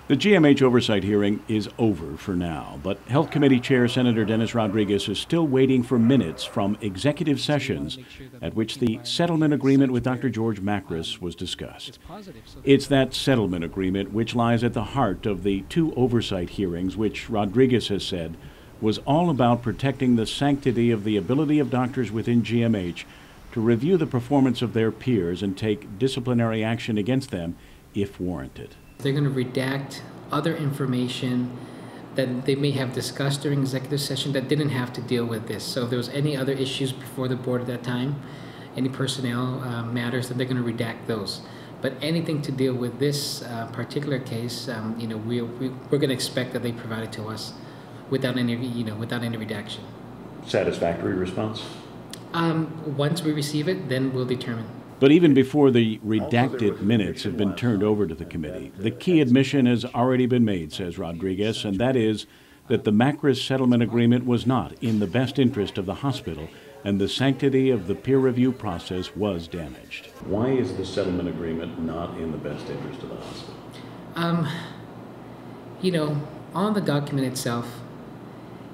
The GMH oversight hearing is over for now, but Health Committee Chair Senator Dennis Rodriguez is still waiting for minutes from executive sessions at which the settlement agreement with Dr. George Makris was discussed. It's that settlement agreement which lies at the heart of the two oversight hearings, which Rodriguez has said was all about protecting the sanctity of the ability of doctors within GMH to review the performance of their peers and take disciplinary action against them if warranted. They're going to redact other information that they may have discussed during executive session that didn't have to deal with this. So if there was any other issues before the board at that time, any personnel matters, then they're going to redact those. But anything to deal with this particular case, we're going to expect that they provide it to us without any redaction. Satisfactory response? Once we receive it, then we'll determine. But even before the redacted minutes have been turned over to the committee, the key admission has already been made, says Rodriguez, and that is that the Makris settlement agreement was not in the best interest of the hospital, and the sanctity of the peer review process was damaged. Why is the settlement agreement not in the best interest of the hospital? On the document itself,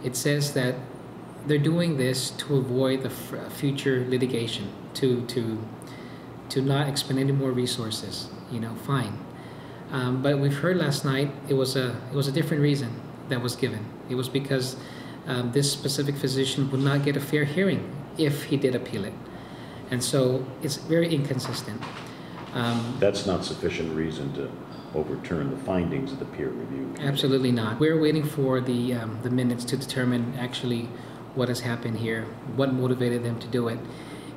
it says that they're doing this to avoid the future litigation, to not expend any more resources. Fine. But we've heard last night it was a different reason that was given. It was because this specific physician would not get a fair hearing if he did appeal it, and so it's very inconsistent. That's not sufficient reason to overturn the findings of the peer review committee. Absolutely not. We're waiting for the minutes to determine actually what has happened here, what motivated them to do it.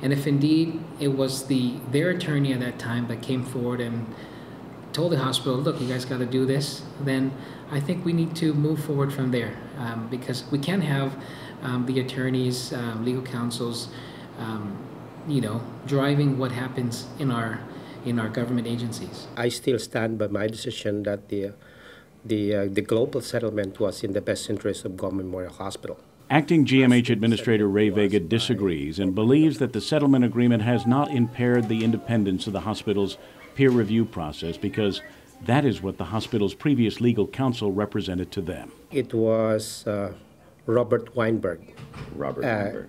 And if indeed it was their attorney at that time that came forward and told the hospital, look, you guys got to do this, then I think we need to move forward from there, because we can't have the attorneys, legal counsels, driving what happens in our government agencies. I still stand by my decision that the global settlement was in the best interest of Guam Memorial Hospital. Acting GMH Administrator Ray Vega disagrees and believes that the settlement agreement has not impaired the independence of the hospital's peer review process because that is what the hospital's previous legal counsel represented to them. It was Robert Weinberg,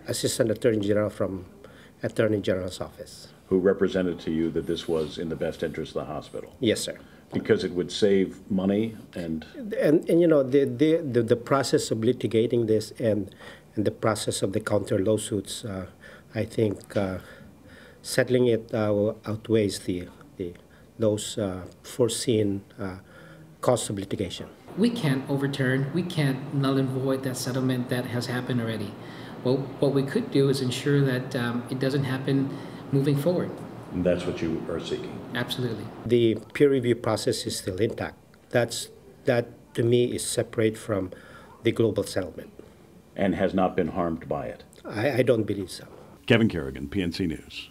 Assistant Attorney General from Attorney General's office. Who represented to you that this was in the best interest of the hospital? Yes, sir. Because it would save money and the process of litigating this and the process of the counter lawsuits, I think settling it outweighs those foreseen costs of litigation. We can't overturn, we can't null and void that settlement that has happened already. Well, what we could do is ensure that it doesn't happen moving forward. And that's what you are seeking? Absolutely. The peer review process is still intact. That to me is separate from the global settlement. And has not been harmed by it? I don't believe so. Kevin Kerrigan, PNC News.